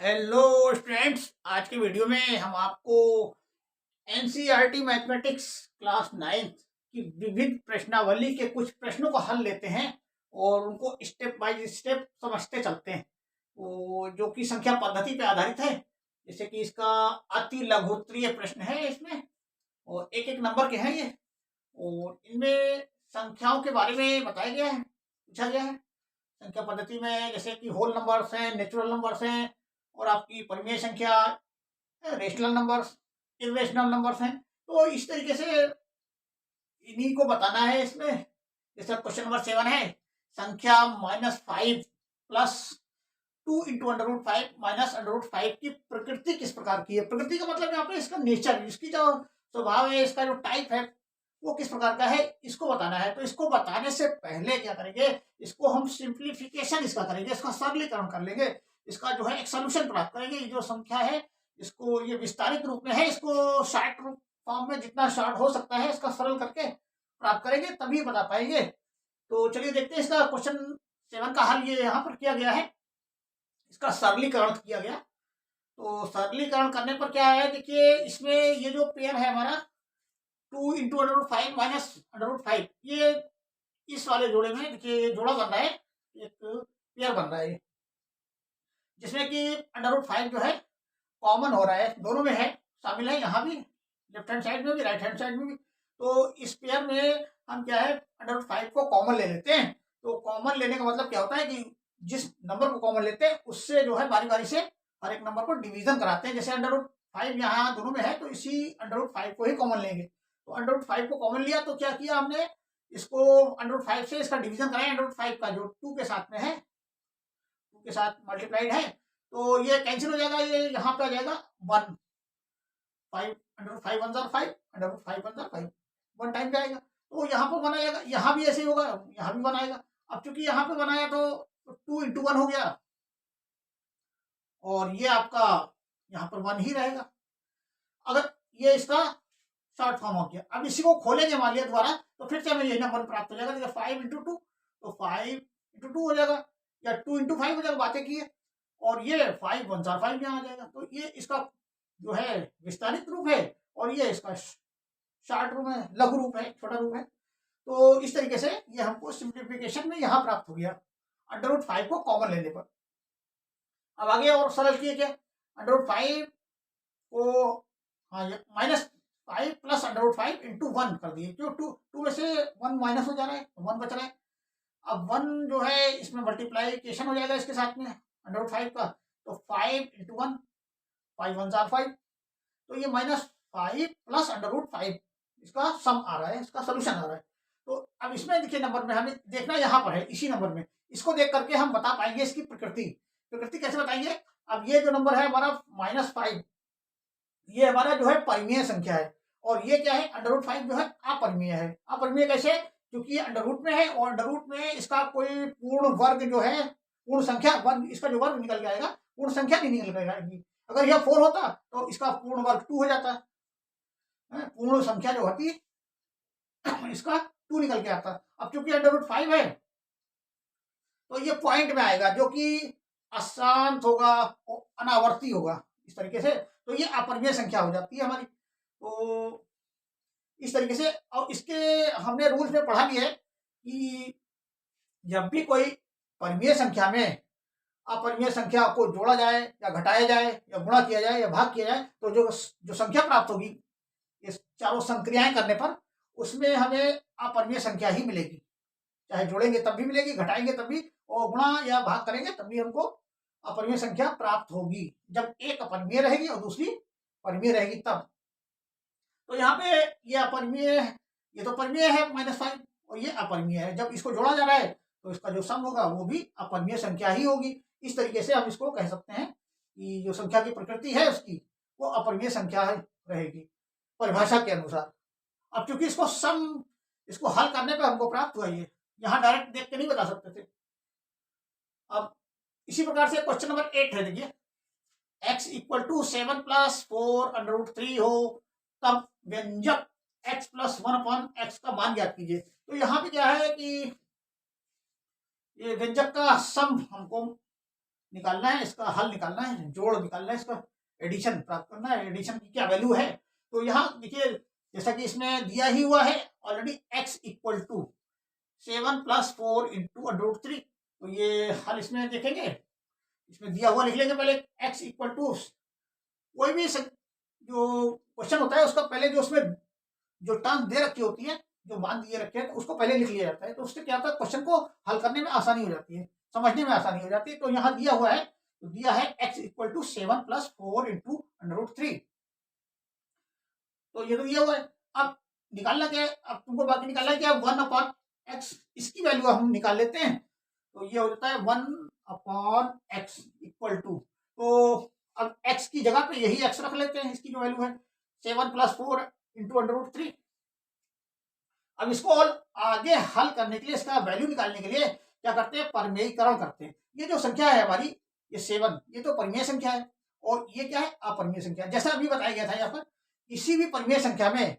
Hello students, आज की video में हम आपको एनसीईआरटी मैथमेटिक्स क्लास 9 की विविध प्रश्नावली के कुछ प्रश्नों का हल लेते हैं और उनको स्टेप बाय स्टेप समझते चलते हैं। वो जो कि संख्या पद्धति पे आधारित है, जैसे कि इसका अति लघुत्तरीय प्रश्न है इसमें, और एक एक नंबर के हैं ये, और इनमें संख्याओं के बारे में बताया गया है, पूछा गया है। संख्या पद्धति में जैसे कि होल नंबर्स हैं, नेचुरल नंबर्स हैं, और आपकी परिमेय संख्या, रेशनल नंबर्स, इरेशनल नंबर्स हैं। तो इस तरीके से इन्हीं को बताना है इसमें। जैसे क्वेश्चन नंबर 7 है, संख्या -5 प्लस 2 इंटू √5 माइनस √5 की प्रकृति किस प्रकार की है। प्रकृति का मतलब यहाँ पे इसका नेचर, इसकी जो स्वभाव है, इसका जो टाइप है वो किस प्रकार का है, इसको बताना है। तो इसको बताने से पहले क्या करेंगे, इसको हम सिंप्लीफिकेशन इसका करेंगे, इसका सरलीकरण कर लेंगे, इसका जो है एक सोल्यूशन प्राप्त करेंगे। ये जो संख्या है इसको, ये विस्तारित रूप में है, इसको शॉर्ट रूप फॉर्म में जितना शॉर्ट हो सकता है इसका सरल करके प्राप्त करेंगे, तभी बता पाएंगे। तो चलिए देखते हैं इसका क्वेश्चन 7 का हल। ये यहाँ पर किया गया है, इसका सरलीकरण किया गया। तो सरलीकरण करने पर क्या है, देखिए इसमें ये जो पेयर है हमारा 2 इंटू √5 माइनस √5, ये इस वाले जोड़े में देखिए ये जोड़ा बन रहा है, एक पेयर बन रहा है, जिसमें कि √5 जो है कॉमन हो रहा है, दोनों में है, शामिल है, यहाँ भी लेफ्ट हैंड साइड में भी राइट हैंड साइड में भी। तो इस पेयर में हम क्या है, √5 को कॉमन ले लेते हैं। तो कॉमन लेने का मतलब क्या होता है कि जिस नंबर को कॉमन लेते हैं उससे जो है बारी बारी से हर एक नंबर को डिवीजन कराते हैं। जैसे √5 यहाँ दोनों में है, तो इसी √5 को ही कॉमन लेंगे। तो √5 को कॉमन लिया तो क्या किया हमने, इसको √5 से इसका डिवीजन कराया, √5 का जो 2 के साथ में है, 2 के साथ मल्टीप्लाइड है, तो ये कैंसिल हो जाएगा, ये यहाँ पे आ जाएगा 1, 5 √5 1 जार 5, √5 1 जार 5, 1 टाइम जाएगा। तो यहाँ पर बनाएगा, यहाँ भी ऐसे ही होगा, यहाँ भी बनाएगा। अब चूंकि यहाँ पे बनाया तो 2 इंटू 1 हो गया, और ये आपका यहाँ पर 1 ही रहेगा। अगर ये इसका शॉर्ट फॉर्म हो गया, अब इसी को खोलेंगे मान लिया दोबारा, तो फिर से हमें ये नंबर प्राप्त हो जाएगा। देखिए 5 इंटू 2, तो 5 इंटू 2 हो जाएगा, या 2 इंटू 5 हो जाएगा, बातें की है। और ये 5 1 जार 5 यहाँ आ जाएगा। तो ये इसका जो है विस्तारित रूप है, और ये इसका शॉर्ट रूप है, लघु रूप है, छोटा रूप है। तो इस तरीके से ये हमको सिंप्लीफिकेशन में यहाँ प्राप्त हो गया √5 को कॉमन लेने पर। अब आगे और सरल किए क्या, √5 को, हाँ, ये -5 प्लस √5 इंटू 1 कर दिए, क्यों 2 में से 1 माइनस हो जा रहा है, 1 बच रहा है। अब 1 जो है इसमें मल्टीप्लाइकेशन हो जाएगा इसके साथ में √5 का, तो 5 इंटू 1, 5 1 जार 5, तो ये -5 प्लस √5 इसका सम आ रहा है, इसका सोल्यूशन आ रहा है। तो अब इसमें देखिए नंबर में हमें देखना यहाँ पर है, इसी नंबर में, इसको देख करके हम बता पाएंगे इसकी प्रकृति। प्रकृति कैसे बताएंगे, अब ये जो नंबर है हमारा -5, ये हमारा जो है परिमेय संख्या है, और ये क्या है, √5 जो है अपरिमेय है। अपरिमेय कैसे, क्योंकि ये अंडर रूट में है, और अंडर रूट में इसका कोई पूर्ण वर्ग जो है, पूर्ण संख्या वर्ग, इसका जो वर्ग निकल के आएगा पूर्ण संख्या नहीं निकल पाएगी। अगर यह 4 होता तो इसका पूर्ण वर्ग 2 हो जाता है, पूर्ण संख्या जो होती इसका 2 निकल के आता। अब चूंकि √5 है तो ये पॉइंट में आएगा, जो कि अशांत होगा, अनावर्ती होगा, इस तरीके से। तो ये अपरिमेय संख्या हो जाती है हमारी। तो इस तरीके से, और इसके हमने रूल्स में पढ़ा भी है कि जब भी कोई परिमेय संख्या में अपरिमेय संख्या को जोड़ा जाए या घटाया जाए या गुणा किया जाए या भाग किया जाए, तो जो संख्या प्राप्त होगी इस चारों संक्रियाएं करने पर, उसमें हमें अपरिमेय संख्या ही मिलेगी। चाहे जोड़ेंगे तब भी मिलेगी, घटाएंगे तब भी, और गुणा या भाग करेंगे तब भी हमको अपरिमेय संख्या प्राप्त होगी। जब एक अपरिमेय रहेगी और दूसरी परिमेय रहेगी तब। तो यहाँ पे ये अपरिमेय, ये तो परिमेय है -5, और ये अपरिमेय है। जब इसको जोड़ा जा रहा है तो इसका जो सम होगा वो भी अपरिमेय संख्या ही होगी। इस तरीके से हम इसको कह सकते हैं कि जो संख्या की प्रकृति है उसकी, वो अपरिमेय संख्या रहेगी परिभाषा के अनुसार। अब क्योंकि इसको सम, इसको हल करने पे हमको प्राप्त हुआ, ये यहाँ डायरेक्ट देख के नहीं बता सकते थे। अब इसी प्रकार से क्वेश्चन नंबर 8 है, देखिए x = 7 + 4 √3 हो, तब व्यंजक x + 1/x का मान ज्ञात कीजिए। तो यहाँ पे क्या है कि ये व्यंजक का सम हमको निकालना है, इसका हल निकालना है, जोड़ निकालना है, इसका एडिशन प्राप्त करना है, एडिशन की क्या वैल्यू है। तो यहाँ देखिए जैसा कि इसमें दिया ही हुआ है already x equal to 7 + 4 into √3। तो ये हल इसमें देखेंगे, इसमें दिया हुआ लिख लेंगे पहले x इक्वल टू कोई भी जो क्वेश्चन होता है उसका पहले जो उसमें जो टर्म दे रखी होती है, जो मान दिए रखे हैं, तो उसको पहले लिख लिया जाता है। तो उससे क्या होता है क्वेश्चन को हल करने में आसानी हो जाती है, समझने में आसानी हो जाती है। तो यहाँ दिया हुआ है, तो दिया है x इक्वल टू 7 + 4 इंटू √3। तो ये तो दिया हुआ है। अब निकालना क्या है, अब तुमको बाकी निकालना है क्या, 1/x, इसकी वैल्यू हम निकाल लेते हैं। तो ये हो जाता है 1/x इक्वल टू, तो अब x की जगह पे यही x रख लेते हैं, इसकी जो वैल्यू है 7 + 4 इंटू √3। अब इसको आगे हल करने के लिए, इसका वैल्यू निकालने के लिए क्या करते हैं, परमेयीकरण करते हैं। ये जो संख्या है हमारी, ये 7, ये तो परिमेय संख्या है, और ये क्या है, अपरिमेय संख्या। जैसा अभी बताया गया था यहाँ पर, किसी भी परिमेय संख्या में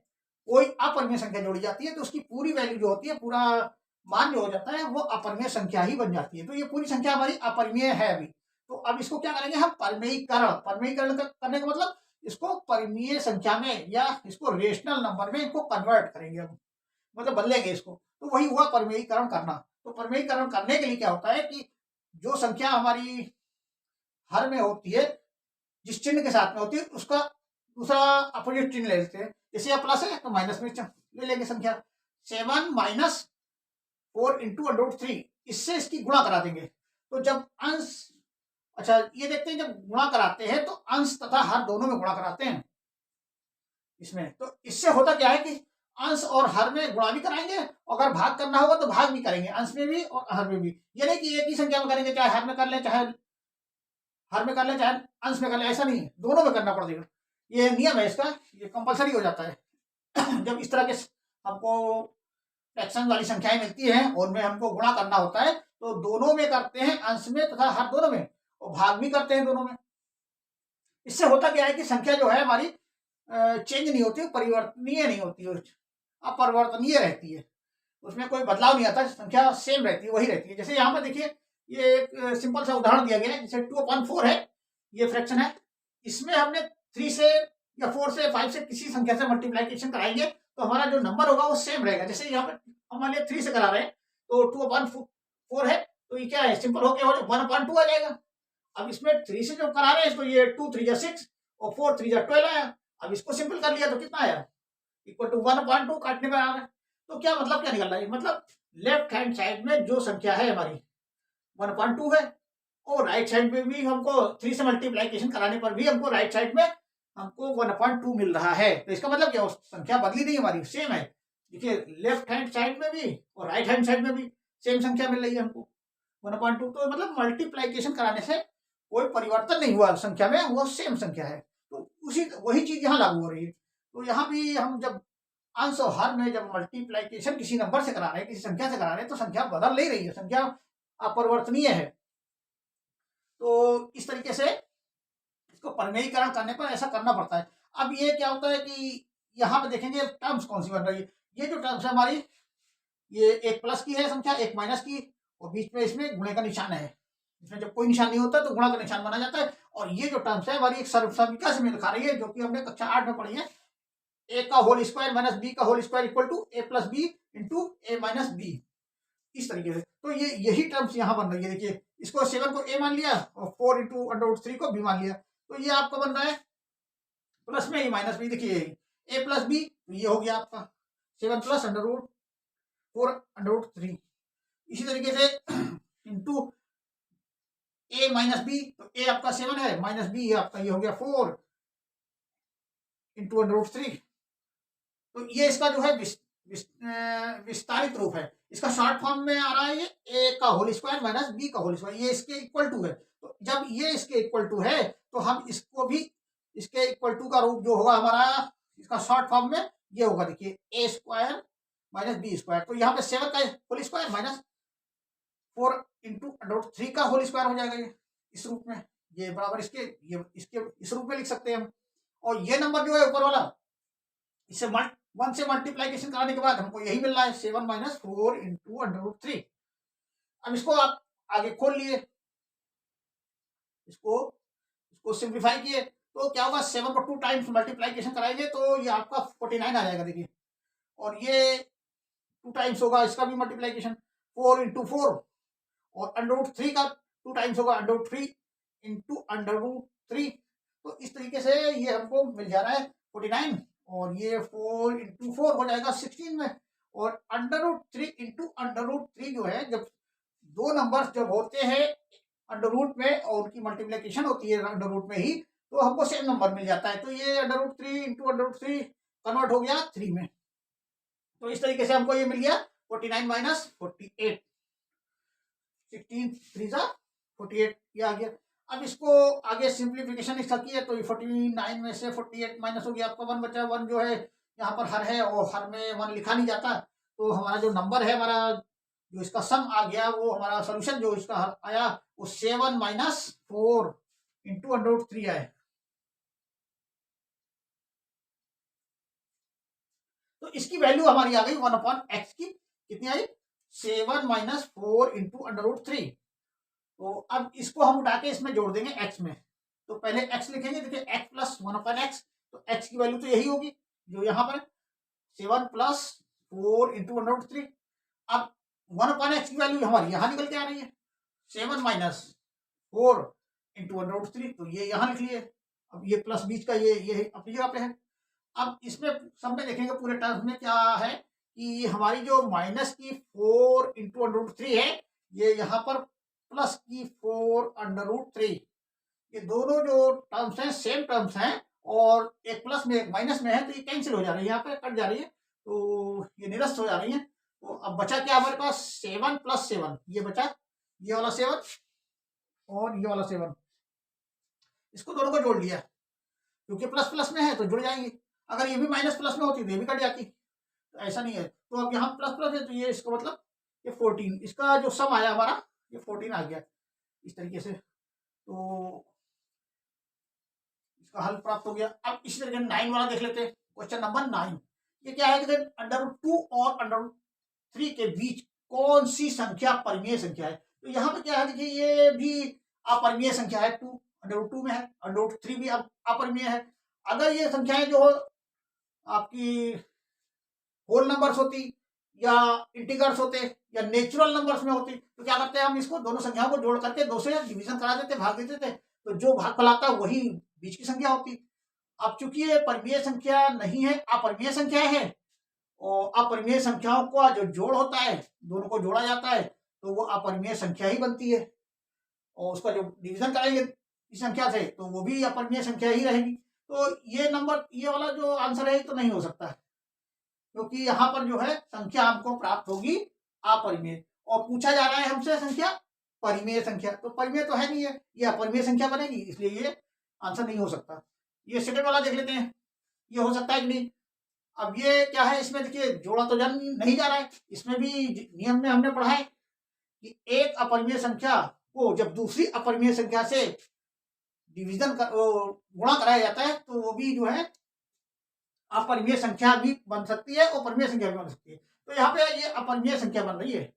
कोई अपरिमेय संख्या जोड़ी जाती है तो उसकी पूरी वैल्यू जो होती है, पूरा मान जो हो जाता है, वो अपरिमेय संख्या ही बन जाती है। तो ये पूरी संख्या हमारी अपरिमेय है अभी। तो अब इसको क्या करेंगे हम, परमेयीकरण। परमेयीकरण करने का मतलब इसको परिमेय संख्या में या इसको रेशनल नंबर में इनको कन्वर्ट करेंगे हम, मतलब बदलेंगे इसको। तो वही हुआ परमेयीकरण करना। तो परमेयीकरण करने के लिए क्या होता है कि जो संख्या हमारी हर में होती है, जिस चिन्ह के साथ में होती है, उसका दूसरा अपोजिट चिन्ह ले लेते हैं। जैसे यह प्लस है तो माइनस में ले लेंगे संख्या 7 - 4 इंटू √3, इससे इसकी गुणा करा देंगे। तो जब अंश, अच्छा ये देखते हैं, जब गुणा कराते हैं तो अंश तथा हर दोनों में गुणा कराते हैं इसमें। तो इससे होता क्या है कि अंश और हर में गुणा भी कराएंगे, अगर भाग करना होगा तो भाग भी करेंगे, अंश में भी और हर में भी। ये नहीं कि एक ही संख्या में करेंगे, चाहे हर में कर ले, चाहे हर में कर ले, चाहे अंश में कर ले, ऐसा नहीं है, दोनों में करना पड़ेगा। ये नियम है इसका, ये कंपलसरी हो जाता है। जब इस तरह के हमको फ्रैक्शन वाली संख्याएं मिलती हैं और उनमें हमको गुणा करना होता है, तो दोनों में करते हैं, अंश में तथा हर दोनों में, और भाग भी करते हैं दोनों में। इससे होता क्या है कि संख्या जो है हमारी चेंज नहीं होती, परिवर्तनीय नहीं होती, अपरिवर्तनीय रहती है, उसमें कोई बदलाव नहीं आता, संख्या सेम रहती है, वही रहती है। जैसे यहाँ पर देखिए, ये एक सिंपल सा उदाहरण दिया गया है, जैसे 2/4 है, ये फ्रैक्शन है, इसमें हमने 3 से या 4 से 5 से किसी संख्या से मल्टीप्लीकेशन कराएंगे तो हमारा जो नंबर होगा वो सेम रहेगा। जैसे यहाँ पर हम मान लिया 3 से करा रहे हैं, तो 2/4 है, तो ये क्या है, सिंपल होके 1/2 आ जाएगा। अब इसमें 3 से जो करा रहे हैं, तो ये 2 3 6 और 4 3 12 आया। अब इसको सिंपल कर लिया तो कितना आया, इक्वल टू 1/2, काटने में आ रहा है। तो क्या मतलब, क्या निकल रहा है, मतलब लेफ्ट हैंड साइड में जो संख्या है हमारी 1/2 है, और राइट साइड में भी हमको 3 से मल्टीप्लीकेशन कराने पर भी हमको राइट साइड में हमको 1/2 मिल रहा है। तो इसका मतलब क्या, संख्या बदली नहीं, हमारी सेम है। देखिए लेफ्ट हैंड साइड में भी और राइट हैंड साइड में भी सेम संख्या मिल रही है हमको 1/2। तो मतलब मल्टीप्लीकेशन कराने से कोई परिवर्तन नहीं हुआ संख्या में, वो सेम संख्या है। तो उसी वही चीज यहाँ लागू हो रही है। तो यहाँ भी हम जब अंश और हर में जब मल्टीप्लीकेशन किसी नंबर से करा रहे हैं, किसी संख्या से करा रहे हैं, तो संख्या बदल नहीं रही है, संख्या अपरिवर्तनीय है। तो इस तरीके से इसको परमेयीकरण करने पर ऐसा करना पड़ता है। अब ये क्या होता है कि यहाँ पे देखेंगे टर्म्स कौन सी बन रही है। ये जो टर्म्स है हमारी, ये एक प्लस की है संख्या, एक माइनस की, और बीच में इसमें गुणे का निशान है। इसमें जब कोई निशान नहीं होता तो गुणा का निशान बना जाता है। और ये जो टर्म्स है हमारी एक सर्वसम्मिका से मेल खा रही है, जो कि हमने कक्षा 8 में पढ़ी है। a का होल स्क्वायर माइनस b का whole square equal to a plus B into a minus B, इस तरीके से। तो ये यही टर्म्स यहाँ बन रही है। देखिए इसको 7 को a मान लिया और 4 इंटू √3 को b मान लिया, तो ये आपका बन रहा है प्लस में a माइनस बी। देखिए a प्लस बी, तो ये हो गया आपका 7 प्लस √4 √3। इसी तरीके से इंटू a माइनस बी, तो a आपका 7 है, माइनस बी आपका ये हो गया 4 इंटू √3। तो ये इसका जो है विस्तारित रूप है। इसका शॉर्ट फॉर्म में आ रहा है, ये a का होल स्क्वायर माइनस b का होल स्क्वायर, ये इसके इक्वल टू है। तो जब ये इसके इक्वल टू है तो हम इसको भी इसके इक्वल टू का रूप जो होगा हमारा, इसका शॉर्ट फॉर्म में ये होगा। देखिए a square minus B square, तो यहाँ पे 7 का होल स्क्वायर माइनस 4 इंटू √3 का होल स्क्वायर हो जाएगा ये इस रूप में, ये बराबर इसके इस रूप में लिख सकते हैं हम। और ये नंबर जो है ऊपर वाला, इससे 1 से मल्टीप्लीकेशन कराने के बाद हमको यही मिल रहा है 7 - 4 इंटू √3। अब इसको आप आगे खोल लिए, इसको इसको सिंप्लीफाई किए तो क्या होगा, 7 को 2 टाइम्स मल्टीप्लाइकेशन कराएंगे तो ये आपका 49 आ जाएगा देखिए। और ये 2 टाइम्स होगा इसका भी मल्टीप्लाइकेशन, 4 इंटू 4, और √3 का 2 टाइम्स होगा, √3 इंटू √3। तो इस तरीके से ये हमको मिल जा रहा है 49, और ये 4 इंटू 4 हो जाएगा 16 में, और √3 इंटू √3 जो है, जब दो नंबर्स जब होते हैं अंडर रूट में और उनकी मल्टीप्लिकेशन होती है अंडर रूट में ही, तो हमको सेम नंबर मिल जाता है। तो ये √3 इंटू √3 कन्वर्ट हो गया 3 में। तो इस तरीके से हमको ये मिल गया 49 माइनस 48, 16 3 जा 48 ये आ गया। अब इसको आगे सिंप्लीफिकेशन इसका किया तो ये 49 में से 48 माइनस हो गया, आपका 1 बचा। 1 जो है यहाँ पर हर है और हर में 1 लिखा नहीं जाता, तो हमारा जो नंबर है, हमारा जो इसका सम आ गया, वो हमारा सोल्यूशन जो इसका आया वो 7 माइनस 4 इंटू √3 आए। तो इसकी वैल्यू हमारी आ गई 1/x की, कितनी आई, 7 माइनस 4 इंटू √3। तो अब इसको हम उठा के इसमें जोड़ देंगे x में। तो पहले x लिखेंगे, देखिए x प्लस 1/x, तो x की वैल्यू तो यही होगी जो यहाँ पर 7 प्लस 4 इंटू √3। अब 1/x की वैल्यू हमारी यहाँ निकल के आ रही है, 7 माइनस 4 इंटू √3, तो ये यहाँ लिख लिए। अब ये प्लस बीच का ये अपनी जगह पे है। अब इसमें सब में देखेंगे पूरे टर्म्स में क्या है कि हमारी जो माइनस की 4 इंटू √3 है, ये यहाँ पर प्लस की 4 √3, ये दोनों जो टर्म्स हैं सेम टर्म्स हैं, और एक प्लस में एक माइनस में है, तो ये कैंसिल हो जा रही है, यहाँ पे कट जा रही है, तो ये निरस्त हो जा रही है। तो अब बचा क्या हमारे पास, 7 प्लस 7, ये बचा ये वाला 7 और ये वाला 7, इसको दोनों को जोड़ लिया, क्योंकि प्लस प्लस में है तो जुड़ जाएंगे। अगर ये भी माइनस प्लस में होती तो ये भी कट जाती, तो ऐसा नहीं है। तो अब यहाँ प्लस प्लस है तो ये इसका मतलब ये 14, इसका जो सम आया हमारा ये 14 आ गया इस तरीके से। तो इसका हल प्राप्त हो गया। अब इसी तरीके 9 वाला देख लेते हैं, क्वेश्चन नंबर 9। ये क्या है कि √2 और √3 के बीच कौन सी संख्या परिमेय संख्या है। तो यहाँ पे क्या है, देखिए ये भी अपरिमेय संख्या है, 2 √2 में है, √3 भी अपरिमेय है। अगर ये संख्याएं जो आपकी होल नंबर्स होती या इंटीगर्स होते या नेचुरल नंबर्स में होती, तो क्या करते हैं हम इसको दोनों संख्याओं को जोड़ करके 2 से डिवीजन करा देते, भाग देते थे, तो जो भाग फलाता वही बीच की संख्या होती। अब चूंकि ये परिमेय संख्या नहीं है, अपरिमेय संख्या है, और अपरिमेय संख्याओं का जो जोड़ होता है, दोनों को जोड़ा जाता है, तो वो अपरिमेय संख्या ही बनती है, और उसका जो डिवीजन कराएंगे इस संख्या से तो वो भी अपरिमेय संख्या ही रहेगी। तो ये नंबर, ये वाला जो आंसर है तो नहीं हो सकता, क्योंकि यहाँ पर जो है संख्या हमको प्राप्त होगी अपरिमेय, और पूछा जा रहा है हमसे संख्या परिमेय संख्या, तो परिमेय तो है नहीं है, ये अपरिमेय संख्या बनेगी, इसलिए ये आंसर नहीं हो सकता। ये सेकंड वाला देख लेते हैं, ये हो सकता है कि नहीं। अब ये क्या है, इसमें देखिए जोड़ा तो जान नहीं जा रहा है, इसमें भी नियम में हमने पढ़ा है कि एक अपरिमेय संख्या को जब दूसरी अपरिमेय संख्या से डिवीजन गुणा कराया जाता है, तो वो भी जो है अपरिमेय संख्या भी बन सकती है और परिमेय संख्या भी बन सकती है। तो यहाँ पे ये अपरिमेय संख्या बन रही है,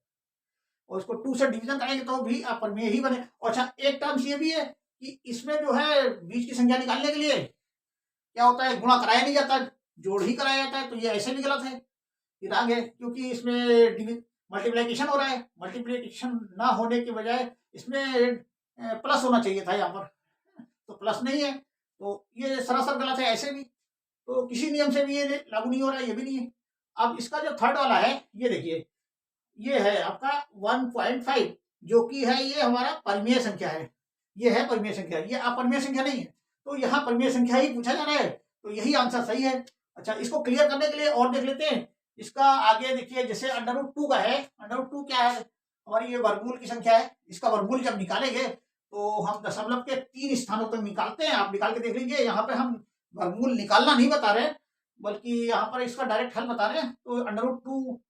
और इसको 2 से डिवीजन करेंगे तो भी अपरिमेय ही बने। और अच्छा, एक टर्म्स ये भी है कि इसमें जो है बीच की संख्या निकालने के लिए क्या होता है, गुणा कराया नहीं जाता, जोड़ ही कराया जाता है, तो ये ऐसे भी गलत है, ये रॉन्ग है, क्योंकि इसमें मल्टीप्लिकेशन हो रहा है, मल्टीप्लिकेशन ना होने की बजाय इसमें प्लस होना चाहिए था यहाँ पर, तो प्लस नहीं है, तो ये सरासर गलत है ऐसे भी, तो किसी नियम से भी ये लागू नहीं हो रहा है, ये भी नहीं है। अब इसका जो थर्ड वाला है, ये देखिए, ये है आपका 1.5, जो कि है ये हमारा परिमेय संख्या है, ये है परिमेय संख्या, ये अपरिमेय संख्या नहीं है, तो यहाँ परिमेय संख्या ही पूछा जा रहा है, तो यही आंसर सही है। अच्छा, इसको क्लियर करने के लिए और देख लेते हैं, इसका आगे देखिए, जैसे √2 का है, √2 क्या है, हमारी ये वर्गमूल की संख्या है, इसका वर्गमूल जब निकालेंगे तो हम दशमलव के 3 स्थानों तक निकालते हैं, आप निकाल के देख लीजिए। यहाँ पे हम वर्गमूल निकालना नहीं बता रहे, बल्कि यहाँ पर इसका डायरेक्ट हल बता रहे हैं। तो √2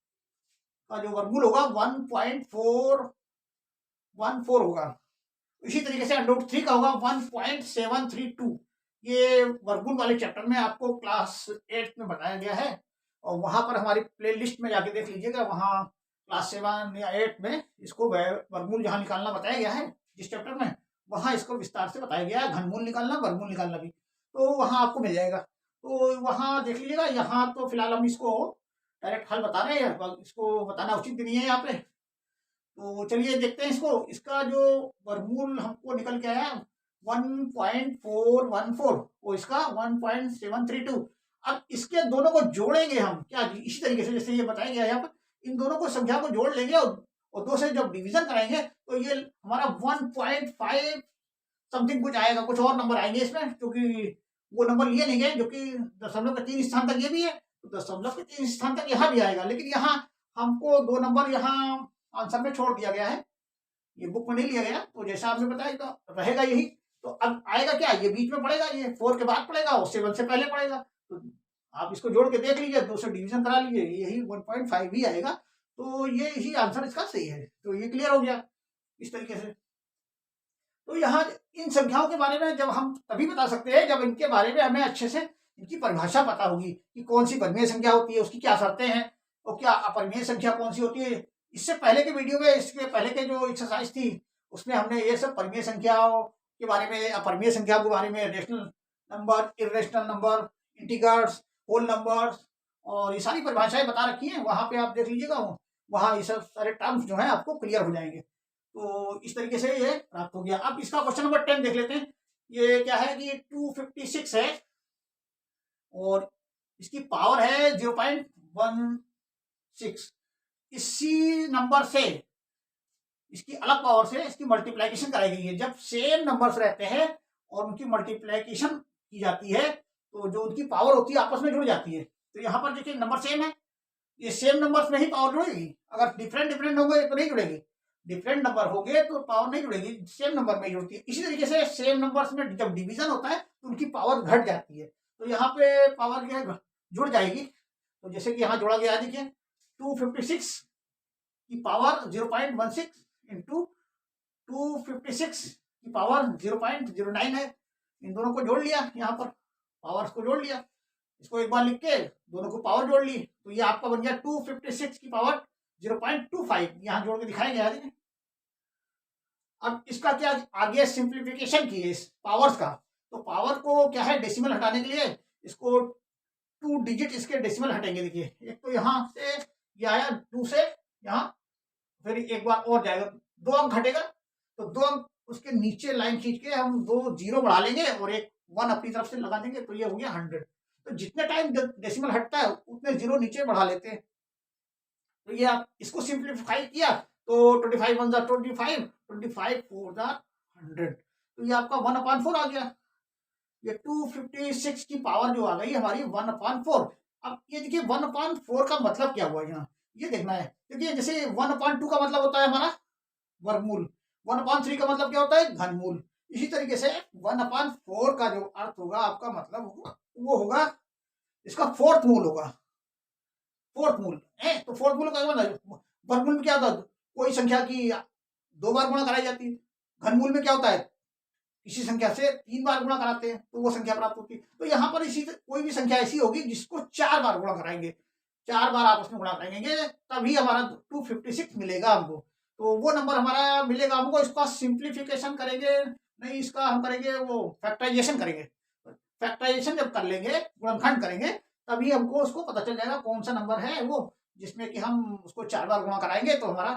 का जो वर्गमूल होगा 1.414 होगा। इसी तरीके से √3 का होगा 1.732। ये वर्गमूल वाले चैप्टर में आपको क्लास 8 में बताया गया है, और वहां पर हमारी प्ले लिस्ट में जाके देख लीजिएगा, वहां क्लास 7 या 8 में इसको वर्गमूल जहां निकालना बताया गया है जिस चैप्टर में, वहाँ इसको विस्तार से बताया गया है, घनमूल निकालना, वर्गमूल निकालना भी, तो वहाँ आपको मिल जाएगा। तो वहाँ देख लीजिएगा। यहाँ तो फिलहाल हम इसको डायरेक्ट हल बता रहे हैं, इसको बताना उचित भी नहीं है यहाँ पे। तो चलिए देखते हैं इसको। इसका जो वर्गमूल हमको निकल के आया 1.414, वो इसका 1.732। अब इसके दोनों को जोड़ेंगे हम क्या जी, इसी तरीके से जैसे ये बताया गया है यहाँ पर। इन दोनों को संख्या को जोड़ लेंगे और दो से जब डिवीजन कराएंगे तो ये हमारा 1.5 समथिंग कुछ आएगा, कुछ और नंबर आएंगे इसमें, क्योंकि वो नंबर लिए नहीं गए जो कि दशमलव के 3 स्थान तक ये भी है, तो दशमलव के 3 स्थान तक यहाँ भी आएगा। लेकिन यहाँ हमको 2 नंबर यहाँ आंसर में छोड़ दिया गया है, ये बुक में नहीं लिया गया। तो जैसा आपने बताया तो रहेगा यही। तो अब आएगा क्या, ये बीच में पड़ेगा, ये 4 के बाद पड़ेगा और 7 से पहले पड़ेगा। तो आप इसको जोड़ के देख लीजिए, 2 से डिवीजन करा लीजिए, यही 1.5 ही आएगा। तो ये ही आंसर इसका सही है। तो ये क्लियर हो गया इस तरीके से। तो यहाँ इन संख्याओं के बारे में जब हम तभी बता सकते हैं जब इनके बारे में हमें अच्छे से इनकी परिभाषा पता होगी कि कौन सी परिमेय संख्या होती है, उसकी क्या शर्तें हैं और क्या अपरिमेय संख्या कौन सी होती है। इससे पहले के वीडियो में, इसके पहले के जो एक्सरसाइज थी उसमें हमने ये सब परिमेय संख्याओं के बारे में, अपरिमेय संख्या के बारे में, rational number, irrational number, integrals, whole numbers और ये सारी परिभाषाएं बता रखी हैं। वहां पे आप देख लीजिएगा, वहां ये सब सारे टर्म्स जो है आपको क्लियर हो जाएंगे। तो इस तरीके से ये प्राप्त हो गया। अब इसका क्वेश्चन नंबर 10 देख लेते हैं। ये क्या है कि 256 है और इसकी पावर है 0.16। इसी नंबर से, इसकी अलग पावर से इसकी मल्टीप्लीकेशन कराई गई है। जब सेम नंबर्स रहते हैं और उनकी मल्टीप्लीकेशन की जाती है तो जो उनकी पावर होती है आपस में जुड़ जाती है। तो यहाँ पर देखिए नंबर सेम है, ये सेम नंबर्स में ही पावर जुड़ेगी। अगर डिफरेंट डिफरेंट होंगे तो नहीं जुड़ेगी, डिफरेंट नंबर हो गए तो पावर नहीं जुड़ेगी, सेम नंबर में जुड़ती है। इसी तरीके से सेम नंबर्स में जब डिवीजन होता है तो उनकी पावर घट जाती है। तो यहाँ पे पावर जो है जुड़ जाएगी। तो जैसे कि यहाँ जोड़ा गया है, देखिए 256 की पावर 0.16 इंटू 256 की पावर 0.09 है। इन दोनों को जोड़ लिया, यहाँ पर पावर्स को जोड़ लिया, इसको एक बार लिख के दोनों को पावर जोड़ ली, तो ये आपका बन गया 256 की पावर 0.25। यहाँ जोड़ के दिखाया गया है। अब इसका क्या आगे सिंप्लीफिकेशन की है इस पावर्स का। तो पावर को क्या है, डेसिमल हटाने के लिए इसको 2 डिजिट इसके डेसिमल हटेंगे। देखिए एक तो यहाँ से ये आया 2 से यहाँ, फिर एक बार और जाएगा, 2 अंक घटेगा तो 2 अंक उसके नीचे लाइन खींच के हम 2 जीरो बढ़ा लेंगे और एक 1 अपनी तरफ से लगा देंगे, तो ये हो गया 100। तो जितने टाइम डेसिमल हटता है उतने जीरो नीचे बढ़ा लेते हैं। तो ये आप इसको सिंप्लीफाई किया तो 25 1 जा 25, 25 4 जा 100, तो ये आपका 1/4 आ गया। ये 256 की पावर जो आ गई हमारी 1/4। अब ये देखिए 1/4 का मतलब क्या हुआ, यहाँ ये देखना है। देखिए जैसे 1/2 का मतलब होता है हमारा वर्गमूल, 1/3 का मतलब क्या होता है घनमूल। इसी तरीके से 1/4 का जो अर्थ होगा आपका मतलब होगा वो होगा इसका फोर्थ मूल होगा। फोर्थ मूल है तो फोर्थ मूल का मतलब वर्गमूल में क्या होता है, कोई संख्या की 2 बार गुणा कराई जाती है। घनमूल में क्या होता है, किसी संख्या से 3 बार गुणा कराते हैं तो वो संख्या प्राप्त होती है। तो यहाँ पर इसी कोई भी संख्या ऐसी होगी जिसको 4 बार गुणा कराएंगे, 4 बार आपस में गुणा कराएंगे तभी हमारा 256 मिलेगा हमको। तो वो नंबर हमारा मिलेगा हमको। इसका सिंप्लीफिकेशन करेंगे नहीं, इसका हम करेंगे वो फैक्टराइजेशन करेंगे। फैक्टराइजेशन जब कर लेंगे, गुणनखंड करेंगे, तभी हमको उसको पता चल जाएगा कौन सा नंबर है वो जिसमें कि हम उसको 4 बार गुणा कराएंगे तो हमारा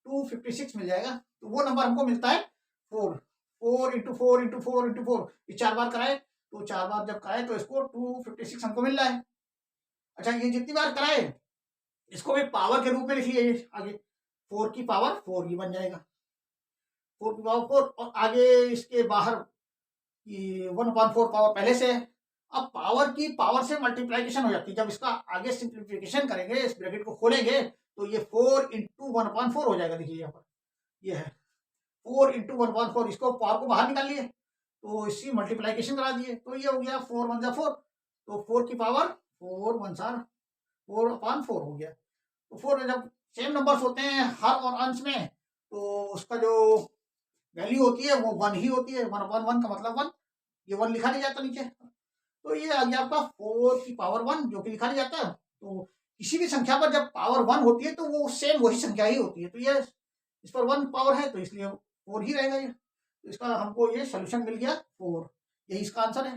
256 मिल जाएगा। तो वो नंबर हमको मिलता है 4। 4 इंटू 4 इंटू 4 इंटू 4, ये 4 बार कराए तो 4 बार जब कराए तो इसको 256 हमको मिल रहा है। अच्छा ये जितनी बार कराए इसको भी पावर के रूप में लिखिए आगे, 4 की पावर 4 ये बन जाएगा, 4 की पावर 4 और आगे इसके बाहर 1/4 पावर पहले से है। अब पावर की पावर से मल्टीप्लीकेशन हो जाती है। जब इसका आगे सिंप्लीफिकेशन करेंगे, इस ब्रैकेट को खोलेंगे तो ये 4 इंटू 1/4 हो जाएगा। देखिए यहाँ पर ये है 4 इंटू 1/4, इसको पावर को बाहर निकाल लिए तो इसकी मल्टीप्लीकेशन करा दिए तो ये हो गया 4 1 जा 4, तो 4 की पावर 4 1 4/4 हो गया। तो 4 जब सेम नंबर्स होते हैं हर और अंश में तो उसका जो वैल्यू होती है वो 1 ही होती है। 1/1 का मतलब 1, ये 1 लिखा नहीं जाता नीचे, तो ये आ गया आपका 4 की पावर 1 जो कि लिखा नहीं जाता। तो किसी भी संख्या पर जब पावर 1 होती है तो वो सेम वही संख्या ही होती है। तो ये इस पर 1 पावर है तो इसलिए 4 ही रहेगा ये। तो इसका हमको ये सोल्यूशन मिल गया 4, यही इसका आंसर है।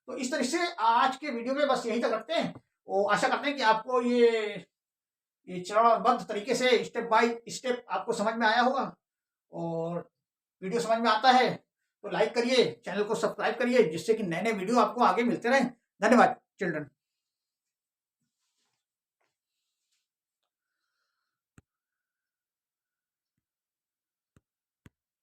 तो इस तरह से आज के वीडियो में बस यही तक रखते हैं और आशा करते हैं कि आपको ये चरणबद्ध तरीके से स्टेप बाय स्टेप आपको समझ में आया होगा। और वीडियो समझ में आता है तो लाइक करिए, चैनल को सब्सक्राइब करिए, जिससे कि नए नए वीडियो आपको आगे मिलते रहें। धन्यवाद चिल्ड्रन।